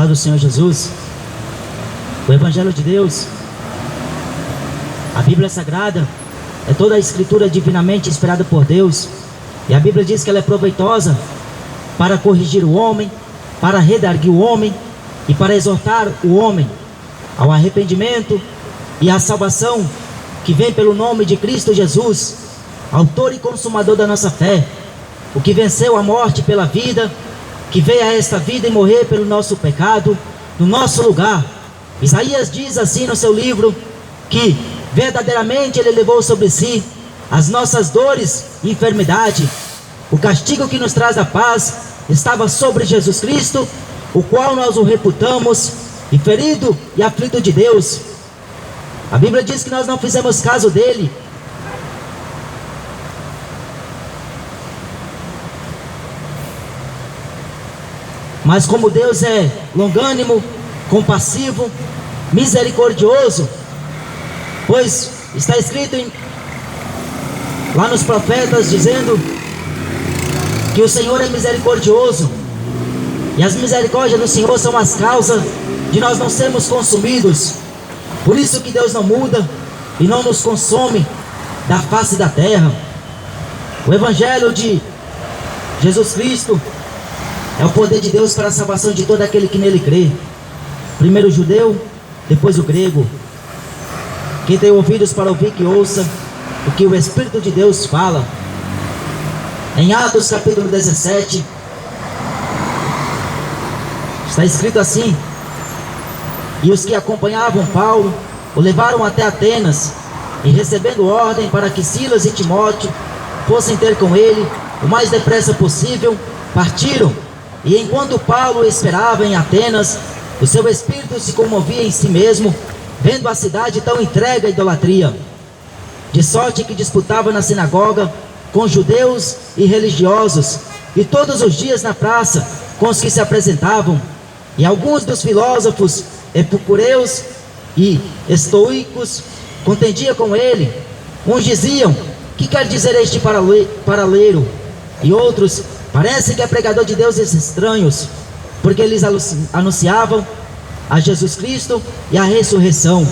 do Senhor Jesus. O Evangelho de Deus, a Bíblia Sagrada, é toda a Escritura divinamente inspirada por Deus. E a Bíblia diz que ela é proveitosa para corrigir o homem, para redarguir o homem e para exortar o homem ao arrependimento e à salvação que vem pelo nome de Cristo Jesus, autor e consumador da nossa fé, o que venceu a morte pela vida, que veio a esta vida e morrer pelo nosso pecado, no nosso lugar. Isaías diz assim no seu livro, que verdadeiramente Ele levou sobre si as nossas dores e enfermidade. O castigo que nos traz a paz estava sobre Jesus Cristo, o qual nós o reputamos, e ferido e aflito de Deus. A Bíblia diz que nós não fizemos caso dele. Mas como Deus é longânimo, compassivo, misericordioso, pois está escrito lá nos profetas, dizendo que o Senhor é misericordioso, e as misericórdias do Senhor são as causas de nós não sermos consumidos. Por isso que Deus não muda e não nos consome da face da terra. O Evangelho de Jesus Cristo é o poder de Deus para a salvação de todo aquele que nele crê. Primeiro o judeu, depois o grego. Quem tem ouvidos para ouvir, que ouça o que o Espírito de Deus fala. Em Atos capítulo 17, está escrito assim: e os que acompanhavam Paulo o levaram até Atenas, e recebendo ordem para que Silas e Timóteo fossem ter com ele o mais depressa possível, partiram. E enquanto Paulo esperava em Atenas, o seu espírito se comovia em si mesmo, vendo a cidade tão entregue à idolatria, de sorte que disputava na sinagoga com judeus e religiosos, e todos os dias na praça com os que se apresentavam. E alguns dos filósofos epicureus e estoicos contendia com ele. Uns diziam: que quer dizer este paraleiro? E outros: parece que é pregador de deuses estranhos, porque eles anunciavam a Jesus Cristo e a ressurreição.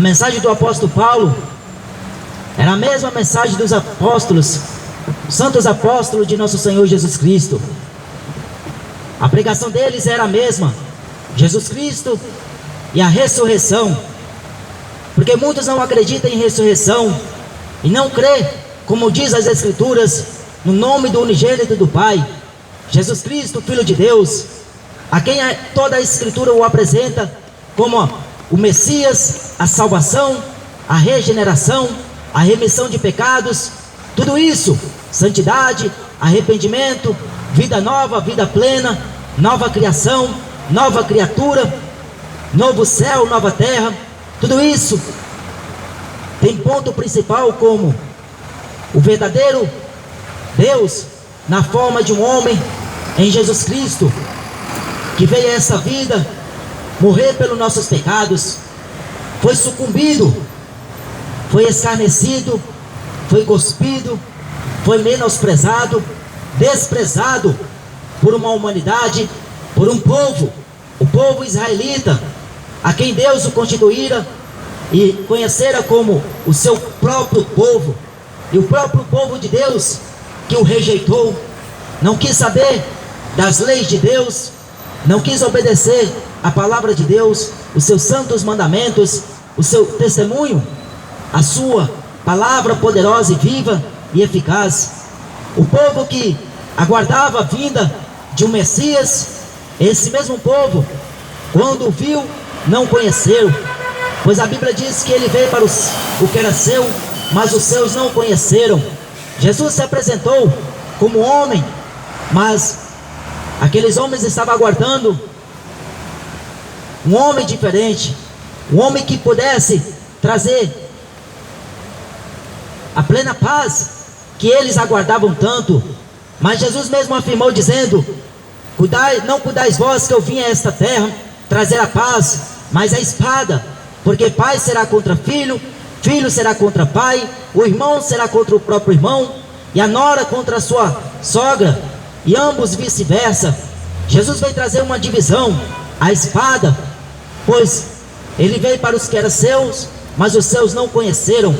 A mensagem do apóstolo Paulo era a mesma mensagem dos apóstolos, santos apóstolos de nosso Senhor Jesus Cristo. A pregação deles era a mesma: Jesus Cristo e a ressurreição. Porque muitos não acreditam em ressurreição e não crê, como diz as Escrituras, no nome do unigênito do Pai, Jesus Cristo, Filho de Deus, a quem toda a Escritura o apresenta como o Messias, a salvação, a regeneração, a remissão de pecados, tudo isso, santidade, arrependimento, vida nova, vida plena, nova criação, nova criatura, novo céu, nova terra, tudo isso tem ponto principal como o verdadeiro Deus na forma de um homem em Jesus Cristo, que veio a essa vida morrer pelos nossos pecados, foi sucumbido, foi escarnecido, foi cuspido, foi menosprezado, desprezado por uma humanidade, por um povo, o povo israelita, a quem Deus o constituíra e conhecera como o seu próprio povo. E o próprio povo de Deus que o rejeitou, não quis saber das leis de Deus, não quis obedecer a palavra de Deus, os seus santos mandamentos, o seu testemunho, a sua palavra poderosa e viva e eficaz. O povo que aguardava a vinda de um Messias, esse mesmo povo, quando o viu, não conheceu, pois a Bíblia diz que ele veio para o que era seu, mas os seus não o conheceram. Jesus se apresentou como homem, mas aqueles homens estavam aguardando um homem diferente, um homem que pudesse trazer a plena paz que eles aguardavam tanto. Mas Jesus mesmo afirmou dizendo: não cuidais vós que eu vim a esta terra trazer a paz, mas a espada, porque pai será contra filho, filho será contra pai, o irmão será contra o próprio irmão, e a nora contra a sua sogra, e ambos vice-versa. Jesus veio trazer uma divisão, a espada, pois ele veio para os que eram seus, mas os seus não conheceram.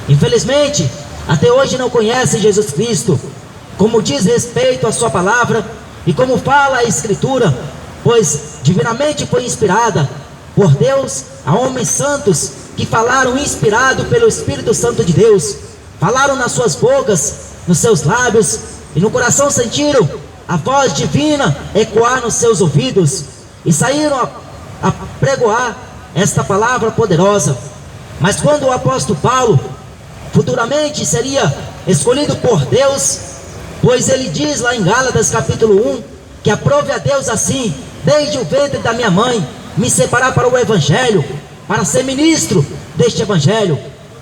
Infelizmente, até hoje não conhecem Jesus Cristo, como diz respeito à sua palavra, e como fala a Escritura, pois divinamente foi inspirada por Deus a homens santos, que falaram inspirado pelo Espírito Santo de Deus, falaram nas suas bocas, nos seus lábios, e no coração sentiram a voz divina ecoar nos seus ouvidos, e saíram a pregoar esta palavra poderosa. Mas quando o apóstolo Paulo futuramente seria escolhido por Deus, pois ele diz lá em Gálatas capítulo 1, que aprove a Deus assim, desde o ventre da minha mãe, me separar para o Evangelho, para ser ministro deste Evangelho,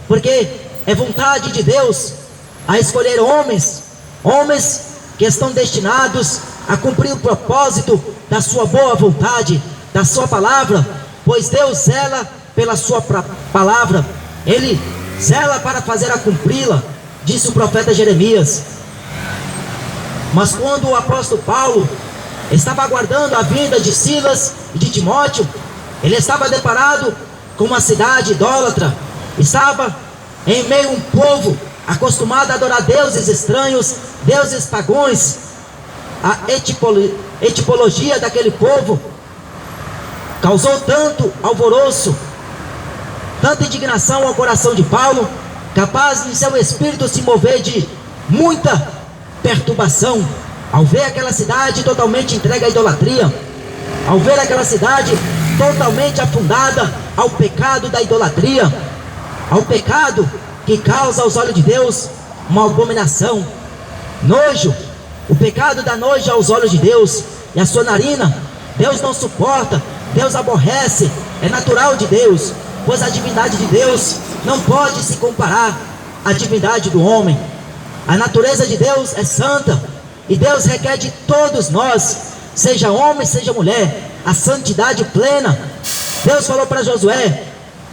porque é vontade de Deus a escolher homens que estão destinados a cumprir o propósito da sua boa vontade, da sua palavra, pois Deus zela pela sua palavra, Ele zela para fazer a cumpri-la, disse o profeta Jeremias. Mas quando o apóstolo Paulo estava aguardando a vinda de Silas e de Timóteo, ele estava deparado com uma cidade idólatra, estava em meio a um povo acostumado a adorar deuses estranhos, deuses pagãos. A etipologia daquele povo causou tanto alvoroço, tanta indignação ao coração de Paulo, capaz de seu espírito se mover de muita perturbação, ao ver aquela cidade totalmente entregue à idolatria, ao ver aquela cidade totalmente afundada ao pecado da idolatria, ao pecado que causa aos olhos de Deus uma abominação, nojo. O pecado dá nojo aos olhos de Deus, e a sua narina Deus não suporta, Deus aborrece, é natural de Deus, pois a divindade de Deus não pode se comparar à divindade do homem. A natureza de Deus é santa, e Deus requer de todos nós, seja homem, seja mulher, a santidade plena. Deus falou para Josué: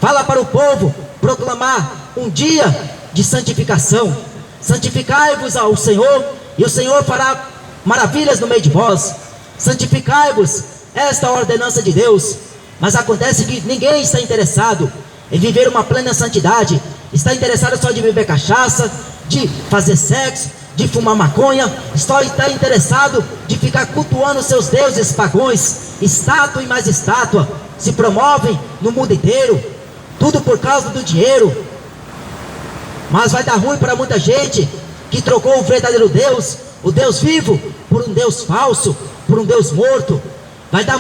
fala para o povo proclamar um dia de santificação, santificai-vos ao Senhor, e o Senhor fará maravilhas no meio de vós. Santificai-vos, esta é a ordenança de Deus. Mas acontece que ninguém está interessado em viver uma plena santidade, está interessado só de beber cachaça, de fazer sexo, de fumar maconha, só está interessado de ficar cultuando seus deuses pagãos. Estátua e mais estátua se promovem no mundo inteiro, tudo por causa do dinheiro. Mas vai dar ruim para muita gente que trocou o verdadeiro Deus, o Deus vivo, por um Deus falso, por um Deus morto. Vai dar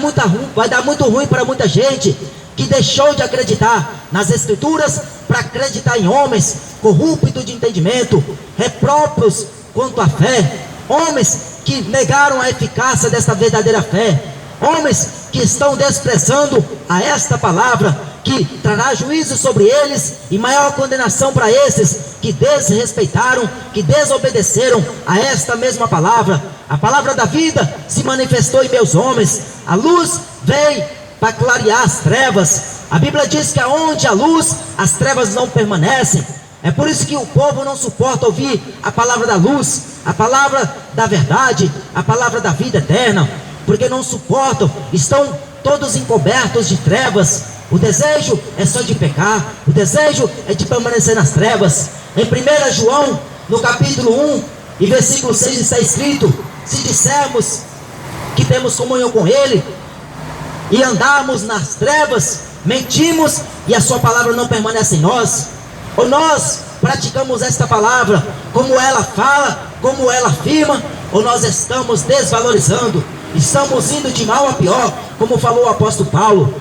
muito ruim para muita gente que deixou de acreditar nas Escrituras para acreditar em homens corruptos de entendimento, repróprios quanto à fé, homens que negaram a eficácia desta verdadeira fé, homens que estão desprezando a esta palavra, que trará juízo sobre eles e maior condenação para esses que desrespeitaram, que desobedeceram a esta mesma palavra. A palavra da vida se manifestou em meus homens, a luz veio para clarear as trevas. A Bíblia diz que aonde a luz, as trevas não permanecem. É por isso que o povo não suporta ouvir a palavra da luz, a palavra da verdade, a palavra da vida eterna, porque não suportam, estão todos encobertos de trevas. O desejo é só de pecar, o desejo é de permanecer nas trevas. Em 1 João, no capítulo 1 e versículo 6 está escrito: se dissermos que temos comunhão com Ele e andarmos nas trevas, mentimos e a sua palavra não permanece em nós. Ou nós praticamos esta palavra como ela fala, como ela afirma, ou nós estamos desvalorizando, estamos indo de mal a pior, como falou o apóstolo Paulo.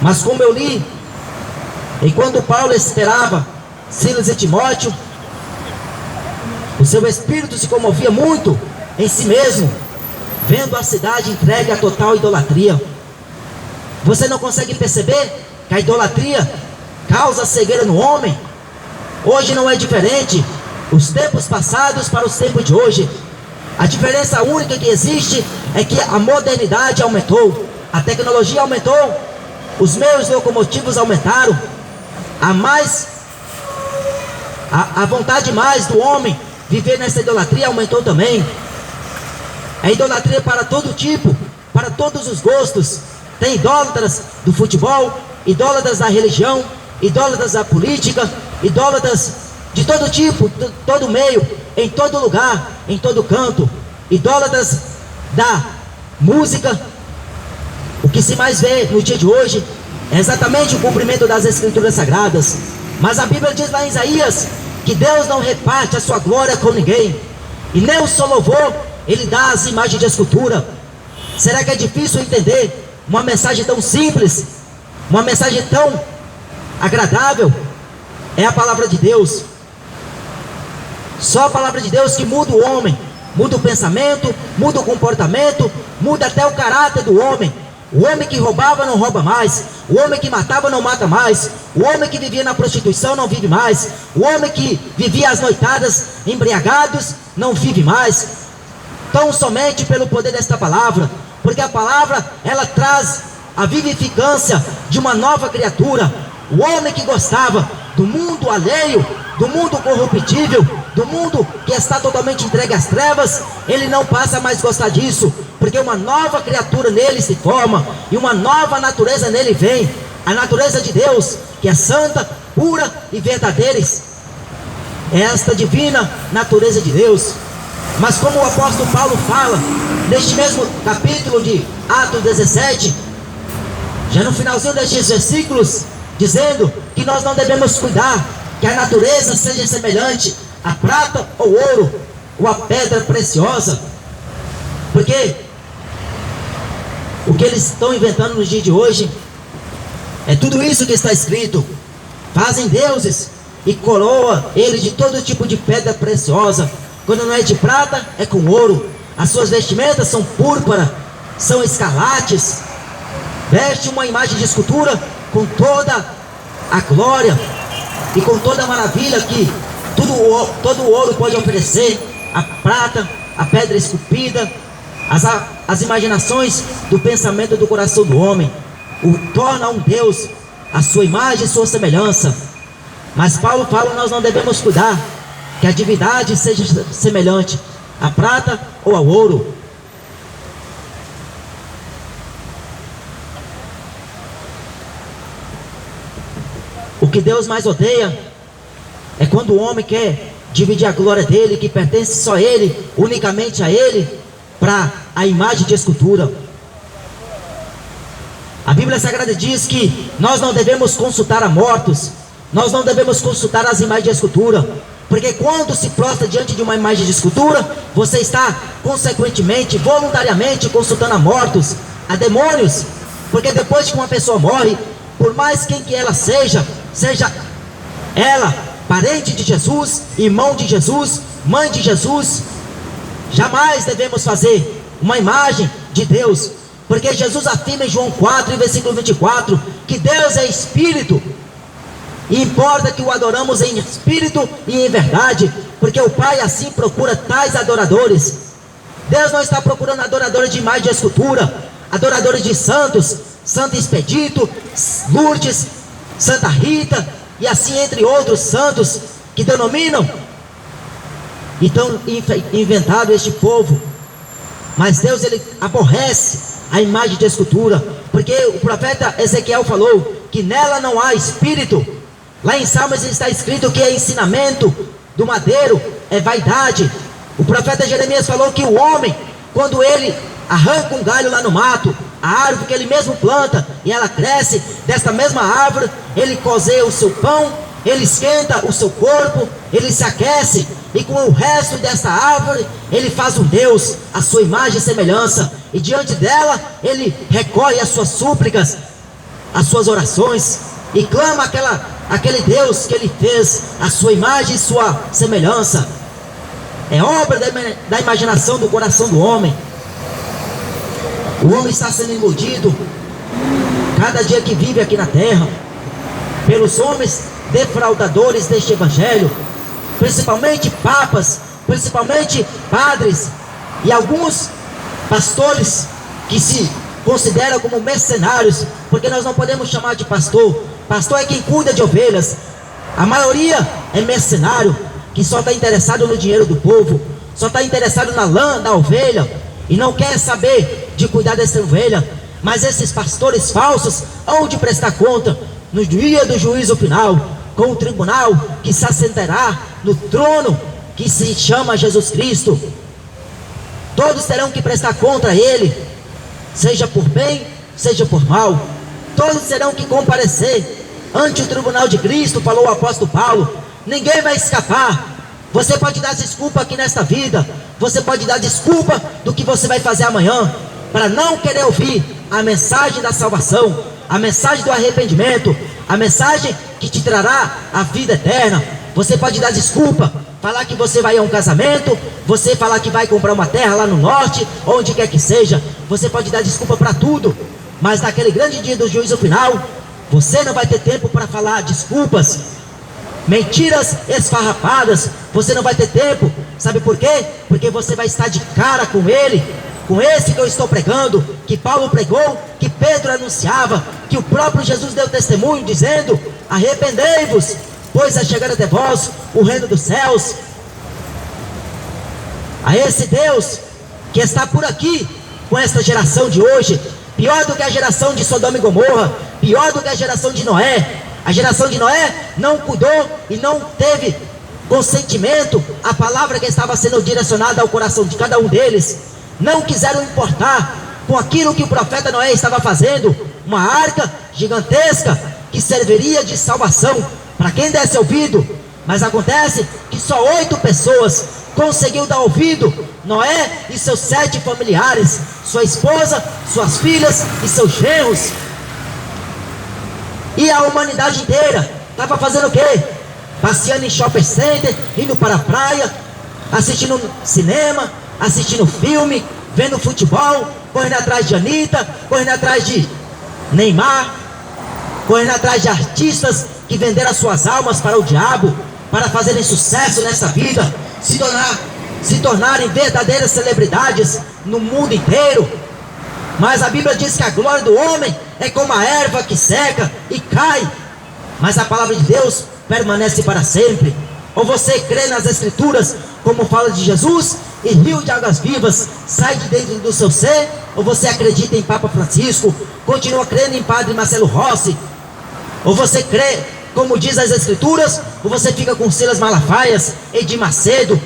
Mas como eu li, enquanto Paulo esperava Silas e Timóteo, o seu espírito se comovia muito em si mesmo, vendo a cidade entregue à total idolatria. Você não consegue perceber que a idolatria causa cegueira no homem. Hoje não é diferente. Os tempos passados para os tempos de hoje. A diferença única que existe é que a modernidade aumentou, a tecnologia aumentou, os meios locomotivos aumentaram, a vontade mais do homem viver nessa idolatria aumentou também. É idolatria para todo tipo, para todos os gostos. Tem idólatras do futebol, idólatras da religião, idólatras da política, idólatras de todo tipo, todo meio, em todo lugar, em todo canto. Idólatras da música. O que se mais vê no dia de hoje é exatamente o cumprimento das Escrituras Sagradas. Mas a Bíblia diz lá em Isaías que Deus não reparte a sua glória com ninguém, e nem o seu louvor Ele dá às imagens de escultura. Será que é difícil entender uma mensagem tão simples, uma mensagem tão agradável? É a palavra de Deus. Só a palavra de Deus que muda o homem, muda o pensamento, muda o comportamento, muda até o caráter do homem. O homem que roubava não rouba mais, o homem que matava não mata mais, o homem que vivia na prostituição não vive mais, o homem que vivia às noitadas embriagados não vive mais. Tão somente pelo poder desta palavra, porque a palavra ela traz a vivificância de uma nova criatura. O homem que gostava do mundo alheio, do mundo corruptível, do mundo que está totalmente entregue às trevas, ele não passa mais a gostar disso, porque uma nova criatura nele se forma, e uma nova natureza nele vem, a natureza de Deus, que é santa, pura e verdadeira. É esta divina natureza de Deus. Mas como o apóstolo Paulo fala, neste mesmo capítulo de Atos 17, já no finalzinho destes versículos, dizendo que nós não devemos cuidar que a natureza seja semelhante a prata ou ouro, ou a pedra preciosa, porque o que eles estão inventando nos dias de hoje é tudo isso que está escrito. Fazem deuses e coroa eles de todo tipo de pedra preciosa. Quando não é de prata, é com ouro. As suas vestimentas são púrpura, são escarlates. Veste uma imagem de escultura com toda a glória e com toda a maravilha que todo o ouro pode oferecer. A prata, a pedra esculpida, as imaginações do pensamento do coração do homem o torna um Deus, a sua imagem e sua semelhança. Mas Paulo fala que nós não devemos cuidar que a divindade seja semelhante à prata ou ao ouro. O que Deus mais odeia é quando o homem quer dividir a glória dele, que pertence só a ele, unicamente a ele, para a imagem de escultura. A Bíblia Sagrada diz que nós não devemos consultar a mortos, nós não devemos consultar as imagens de escultura, porque quando se prostra diante de uma imagem de escultura, você está consequentemente, voluntariamente consultando a mortos, a demônios, porque depois que uma pessoa morre, por mais quem que ela seja ela parente de Jesus, irmão de Jesus, mãe de Jesus, jamais devemos fazer uma imagem de Deus, porque Jesus afirma em João 4, versículo 24, que Deus é Espírito, e importa que o adoramos em Espírito e em verdade, porque o Pai assim procura tais adoradores. Deus não está procurando adoradores de imagem de escultura, adoradores de santos, Santo Expedito, Lourdes, Santa Rita, e assim entre outros santos que denominam. Então inventado este povo. Mas Deus ele aborrece a imagem de escultura, porque o profeta Ezequiel falou que nela não há espírito. Lá em Salmos está escrito que é ensinamento do madeiro, é vaidade. O profeta Jeremias falou que o homem, quando ele arranca um galho lá no mato, a árvore que ele mesmo planta, e ela cresce, desta mesma árvore, ele cozeia o seu pão, ele esquenta o seu corpo, ele se aquece, e com o resto dessa árvore, ele faz um Deus, a sua imagem e semelhança, e diante dela, ele recorre às suas súplicas, às suas orações, e clama aquele Deus que ele fez, a sua imagem e sua semelhança. É obra da imaginação do coração do homem. O homem está sendo iludido cada dia que vive aqui na terra. pelos homens defraudadores deste evangelho, principalmente papas, principalmente padres e alguns pastores que se consideram como mercenários, porque nós não podemos chamar de pastor. Pastor é quem cuida de ovelhas. A maioria é mercenário, que só está interessado no dinheiro do povo, só está interessado na lã da ovelha e não quer saber de cuidar dessa ovelha. Mas esses pastores falsos hão de prestar conta no dia do juízo final, com o tribunal que se assentará no trono que se chama Jesus Cristo. Todos terão que prestar conta a Ele, seja por bem, seja por mal. Todos terão que comparecer ante o tribunal de Cristo, falou o apóstolo Paulo. Ninguém vai escapar. Você pode dar desculpa aqui nesta vida, você pode dar desculpa do que você vai fazer amanhã, para não querer ouvir a mensagem da salvação, a mensagem do arrependimento, a mensagem que te trará a vida eterna. Você pode dar desculpa, falar que você vai a um casamento, você falar que vai comprar uma terra lá no norte, onde quer que seja. Você pode dar desculpa para tudo, mas naquele grande dia do juízo final, você não vai ter tempo para falar desculpas, mentiras esfarrapadas. Você não vai ter tempo. Sabe por quê? Porque você vai estar de cara com Ele, com esse que eu estou pregando, que Paulo pregou, que Pedro anunciava, que o próprio Jesus deu testemunho dizendo: arrependei-vos, pois é chegado até vós o reino dos céus. A esse Deus que está por aqui com esta geração de hoje, pior do que a geração de Sodoma e Gomorra, pior do que a geração de Noé. A geração de Noé não cuidou e não teve consentimento à palavra que estava sendo direcionada ao coração de cada um deles. Não quiseram importar com aquilo que o profeta Noé estava fazendo, uma arca gigantesca que serviria de salvação para quem desse ouvido. Mas acontece que só 8 pessoas conseguiu dar ouvido: Noé e seus 7 familiares, sua esposa, suas filhas e seus genros. E a humanidade inteira estava fazendo o quê? Passeando em shopping center, indo para a praia, assistindo cinema, assistindo filme, vendo futebol, correndo atrás de Anitta, correndo atrás de Neymar, correndo atrás de artistas que venderam as suas almas para o diabo, para fazerem sucesso nessa vida, se tornarem verdadeiras celebridades no mundo inteiro. Mas a Bíblia diz que a glória do homem é como a erva que seca e cai, mas a palavra de Deus permanece para sempre. Ou você crê nas Escrituras, como fala de Jesus, e rio de águas vivas sai de dentro do seu ser, ou você acredita em Papa Francisco, continua crendo em Padre Marcelo Rossi. Ou você crê, como diz as Escrituras, ou você fica com Silas Malafaias, Edir Macedo,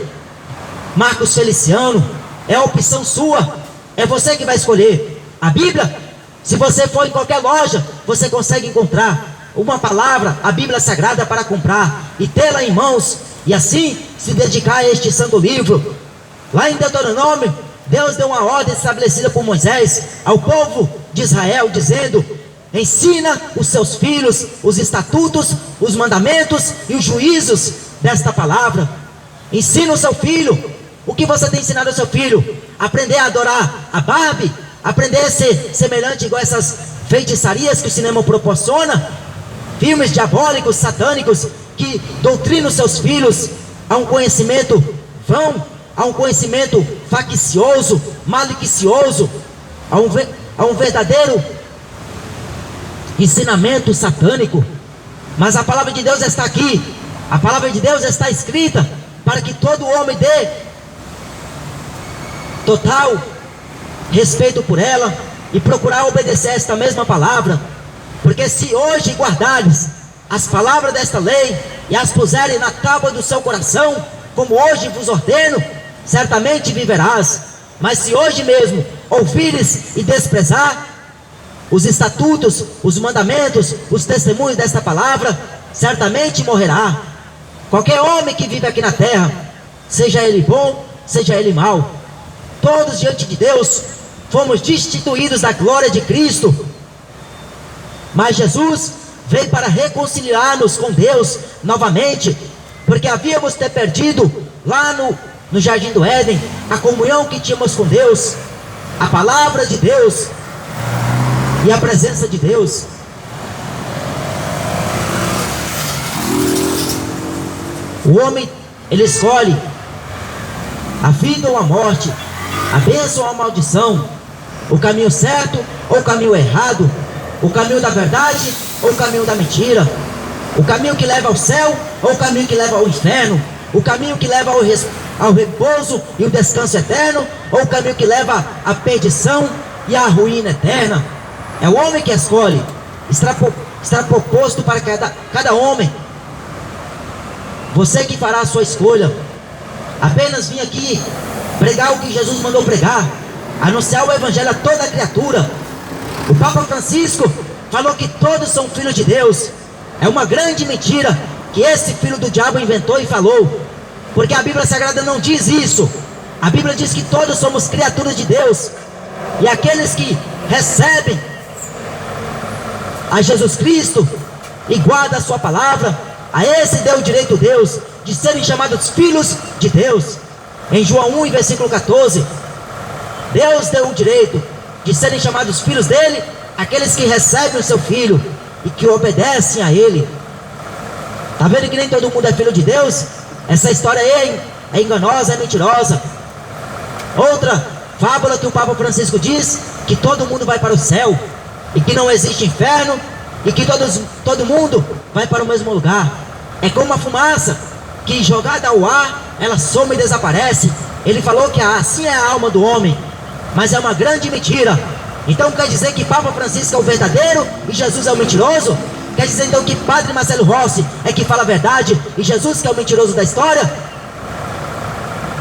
Marcos Feliciano. É a opção sua, é você que vai escolher. A Bíblia, se você for em qualquer loja, você consegue encontrar uma palavra, a Bíblia Sagrada, para comprar e tê-la em mãos, e assim se dedicar a este santo livro. Lá em Deuteronômio, Deus deu uma ordem estabelecida por Moisés ao povo de Israel, dizendo: ensina os seus filhos os estatutos, os mandamentos e os juízos desta palavra. Ensina o seu filho. O que você tem ensinado ao seu filho? Aprender a adorar a Barbie? Aprender a ser semelhante igual essas feitiçarias que o cinema proporciona? Filmes diabólicos, satânicos, que doutrinam seus filhos a um conhecimento vão, a um conhecimento faccioso, malicioso, a um verdadeiro ensinamento satânico. Mas a palavra de Deus está aqui, a palavra de Deus está escrita para que todo homem dê total respeito por ela e procurar obedecer esta mesma palavra. Porque se hoje guardares as palavras desta lei e as puserem na tábua do seu coração, como hoje vos ordeno, certamente viverás. Mas se hoje mesmo ouvires e desprezar os estatutos, os mandamentos, os testemunhos desta palavra, certamente morrerá. Qualquer homem que vive aqui na terra, seja ele bom, seja ele mau, todos diante de Deus fomos destituídos da glória de Cristo. Mas Jesus veio para reconciliar-nos com Deus novamente, porque havíamos ter perdido lá no Jardim do Éden a comunhão que tínhamos com Deus, a palavra de Deus e a presença de Deus. O homem, ele escolhe a vida ou a morte, a bênção ou a maldição, o caminho certo ou o caminho errado, o caminho da verdade ou o caminho da mentira, o caminho que leva ao céu ou o caminho que leva ao inferno, o caminho que leva ao repouso e o descanso eterno, ou o caminho que leva à perdição e à ruína eterna. É o homem que escolhe. Está proposto para cada homem. Você que fará a sua escolha. Apenas vim aqui pregar o que Jesus mandou pregar, anunciar o evangelho a toda criatura. O Papa Francisco falou que todos são filhos de Deus. É uma grande mentira que esse filho do diabo inventou e falou, porque a Bíblia Sagrada não diz isso. A Bíblia diz que todos somos criaturas de Deus, e aqueles que recebem a Jesus Cristo e guardam a sua palavra, a esse deu o direito Deus de serem chamados filhos de Deus. Em João 1, versículo 14, Deus deu o direito de serem chamados filhos dele aqueles que recebem o seu filho e que obedecem a ele. Está vendo que nem todo mundo é filho de Deus? Essa história aí é enganosa, é mentirosa. Outra fábula que o Papa Francisco diz que todo mundo vai para o céu e que não existe inferno e que todo mundo vai para o mesmo lugar. É como uma fumaça que, jogada ao ar, ela soma e desaparece. Ele falou que assim é a alma do homem, mas é uma grande mentira. Então quer dizer que Papa Francisco é o verdadeiro e Jesus é o mentiroso? Quer dizer então que Padre Marcelo Rossi é que fala a verdade e Jesus que é o mentiroso da história?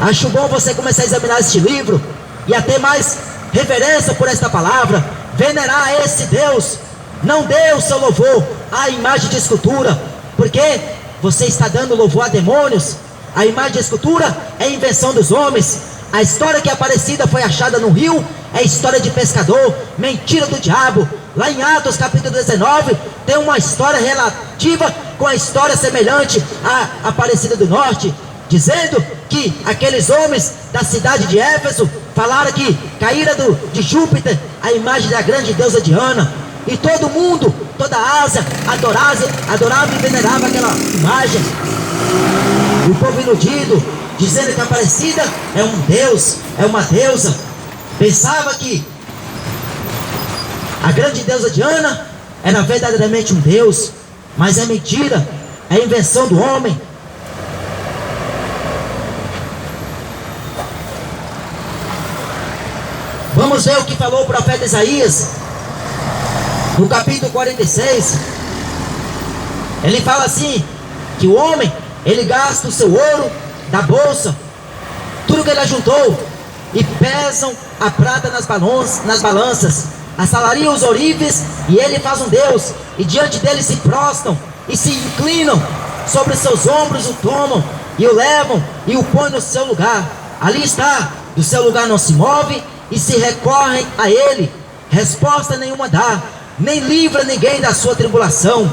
Acho bom você começar a examinar este livro e a ter mais reverência por esta palavra, venerar esse Deus. Não dê o seu louvor à imagem de escultura, porque você está dando louvor a demônios. A imagem de escultura é invenção dos homens. A história que é Aparecida foi achada no rio é história de pescador, mentira do diabo. Lá em Atos capítulo 19 tem uma história relativa com a história semelhante à Aparecida do Norte, dizendo que aqueles homens da cidade de Éfeso falaram que caíra de Júpiter a imagem da grande deusa Diana, e todo mundo, toda a Ásia adorava e venerava aquela imagem. E o povo iludido, dizendo que a Aparecida é um deus, é uma deusa, pensava que a grande deusa Diana era verdadeiramente um deus, mas é mentira, é invenção do homem. Vamos ver o que falou o profeta Isaías no capítulo 46. Ele fala assim, que o homem, ele gasta o seu ouro da bolsa, tudo que ele ajuntou, e pesam a prata nas balanças, assalariam os ourives, e ele faz um Deus, e diante dele se prostram, e se inclinam, sobre seus ombros o tomam, e o levam, e o põem no seu lugar. Ali está, do seu lugar não se move, e se recorrem a ele, resposta nenhuma dá, nem livra ninguém da sua tribulação.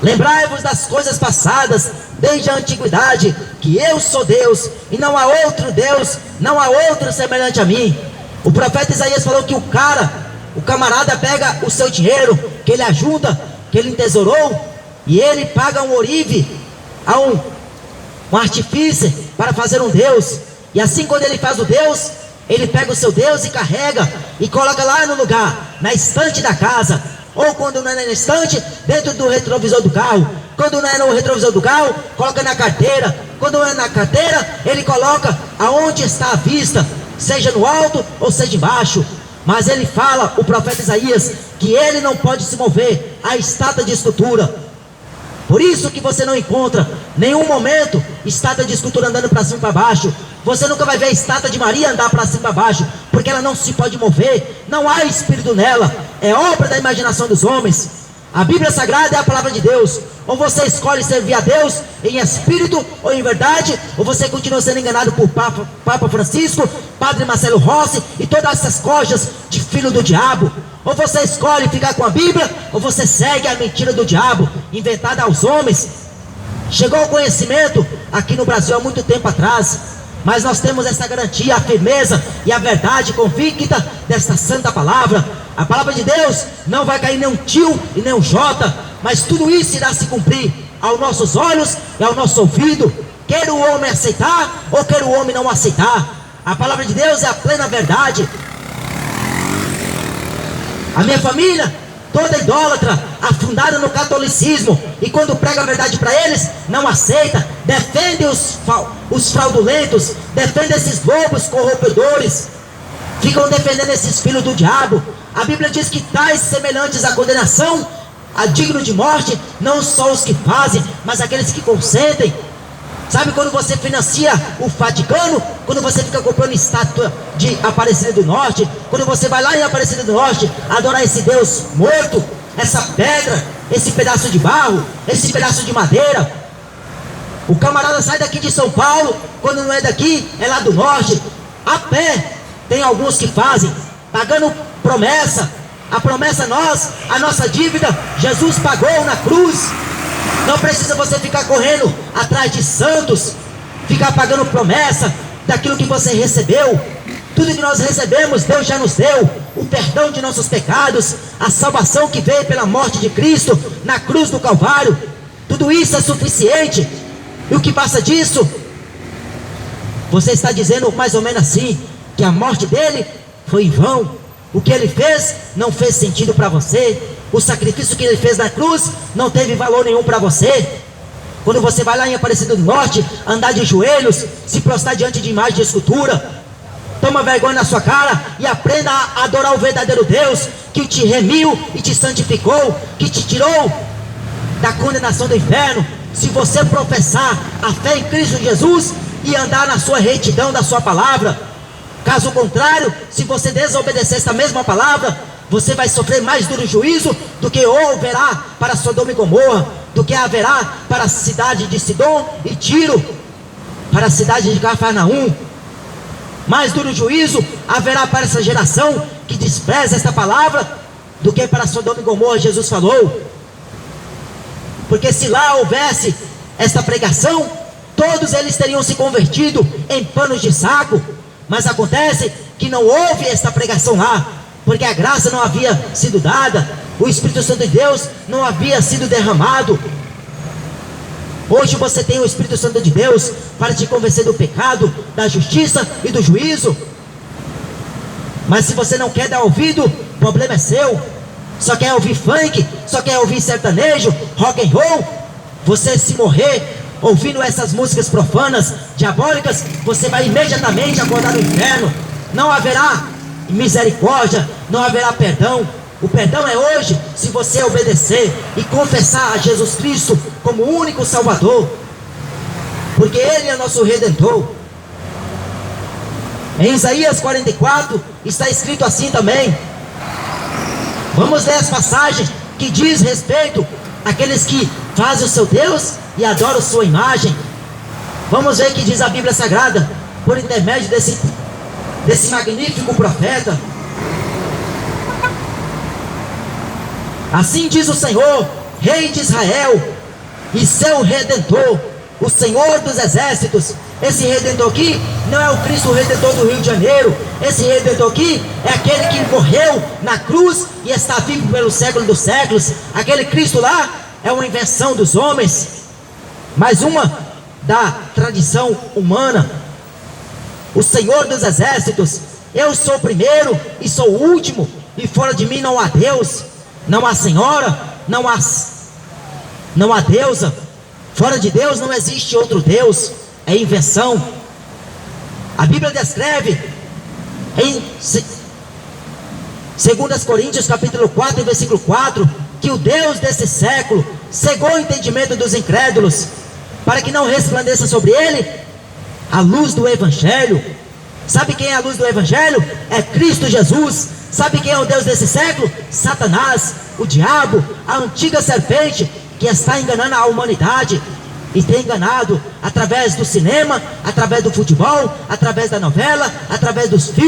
Lembrai-vos das coisas passadas, desde a antiguidade, que eu sou Deus, e não há outro Deus, não há outro semelhante a mim. O profeta Isaías falou que o camarada pega o seu dinheiro, que ele ajunta, que ele entesourou, e ele paga um ourive a um artifício para fazer um Deus. E assim, quando ele faz o Deus, ele pega o seu Deus e carrega e coloca lá no lugar, na estante da casa, ou quando não é na estante, dentro do retrovisor do carro. Quando não é no retrovisor do carro, coloca na carteira. Quando não é na carteira, ele coloca aonde está a vista, seja no alto ou seja embaixo. Mas ele fala, o profeta Isaías, que ele não pode se mover a estátua de escultura. Por isso que você não encontra nenhum momento estátua de escultura andando para cima e para baixo. Você nunca vai ver a estátua de Maria andar para cima e para baixo, porque ela não se pode mover, não há espírito nela, é obra da imaginação dos homens. A Bíblia Sagrada é a palavra de Deus. Ou você escolhe servir a Deus em espírito ou em verdade, ou você continua sendo enganado por Papa Francisco, Padre Marcelo Rossi e todas essas cojas de filho do diabo. Ou você escolhe ficar com a Bíblia, ou você segue a mentira do diabo, inventada aos homens. Chegou o conhecimento aqui no Brasil há muito tempo atrás, mas nós temos essa garantia, a firmeza e a verdade convicta desta santa palavra. A palavra de Deus não vai cair nem um tio e nem um jota, mas tudo isso irá se cumprir. aos nossos olhos e ao nosso ouvido, quer o homem aceitar ou quer o homem não aceitar. A palavra de Deus é a plena verdade. A minha família, toda idólatra, afundada no catolicismo, e quando prega a verdade para eles, não aceita, defende os fraudulentos, defende esses lobos corrompedores, ficam defendendo esses filhos do diabo. A Bíblia diz que tais semelhantes à condenação, a digno de morte, não só os que fazem, mas aqueles que consentem. Sabe quando você financia o Vaticano? Quando você fica comprando estátua de Aparecida do Norte? Quando você vai lá em Aparecida do Norte adorar esse Deus morto, essa pedra, esse pedaço de barro, esse pedaço de madeira? O camarada sai daqui de São Paulo, quando não é daqui, é lá do norte, a pé. Tem alguns que fazem, pagando promessa. A promessa a nossa dívida, Jesus pagou na cruz. Não precisa você ficar correndo atrás de santos, ficar pagando promessa daquilo que você recebeu. Tudo que nós recebemos, Deus já nos deu. O perdão de nossos pecados, a salvação que veio pela morte de Cristo na cruz do Calvário. Tudo isso é suficiente. E o que passa disso? Você está dizendo mais ou menos assim, que a morte dele foi em vão. O que ele fez não fez sentido para você. O sacrifício que ele fez na cruz não teve valor nenhum para você. Quando você vai lá em Aparecida do Norte, andar de joelhos, se prostrar diante de imagem de escultura, toma vergonha na sua cara e aprenda a adorar o verdadeiro Deus, que te remiu e te santificou, que te tirou da condenação do inferno. Se você professar a fé em Cristo Jesus e andar na sua retidão da sua palavra. Caso contrário, se você desobedecer esta mesma palavra, você vai sofrer mais duro juízo do que haverá para Sodoma e Gomorra, do que haverá para a cidade de Sidom e Tiro, para a cidade de Cafarnaum. Mais duro juízo haverá para essa geração que despreza esta palavra do que para Sodoma e Gomorra. Jesus falou, porque se lá houvesse esta pregação, todos eles teriam se convertido em panos de saco. Mas acontece que não houve esta pregação lá, porque a graça não havia sido dada, o Espírito Santo de Deus não havia sido derramado. Hoje você tem o Espírito Santo de Deus para te convencer do pecado, da justiça e do juízo. Mas se você não quer dar ouvido, o problema é seu. Só quer ouvir funk, só quer ouvir sertanejo, rock and roll. Você, se morrer ouvindo essas músicas profanas, diabólicas, você vai imediatamente acordar no inferno. Não haverá misericórdia, não haverá perdão. O perdão é hoje, se você obedecer e confessar a Jesus Cristo como o único Salvador, porque Ele é nosso Redentor. Em Isaías 44 está escrito assim também. Vamos ler as passagens que diz respeito àqueles que fazem o seu Deus e adoram sua imagem. Vamos ver o que diz a Bíblia Sagrada por intermédio desse magnífico profeta. Assim diz o Senhor, Rei de Israel e seu Redentor, o Senhor dos Exércitos. Esse Redentor aqui não é o Cristo Redentor do Rio de Janeiro. Esse Redentor aqui é aquele que morreu na cruz e está vivo pelo século dos séculos. Aquele Cristo lá é uma invenção dos homens, mais uma da tradição humana. O Senhor dos Exércitos, eu sou o primeiro e sou o último, e fora de mim não há Deus, não há Senhora, não há deusa. Fora de Deus não existe outro Deus, é invenção. A Bíblia descreve em 2 Coríntios capítulo 4 versículo 4, que o Deus desse século cegou o entendimento dos incrédulos, para que não resplandeça sobre ele a luz do Evangelho. Sabe quem é a luz do Evangelho? É Cristo Jesus. Sabe quem é o Deus desse século? Satanás, o diabo, a antiga serpente que está enganando a humanidade, e tem enganado através do cinema, através do futebol, através da novela, através dos filmes.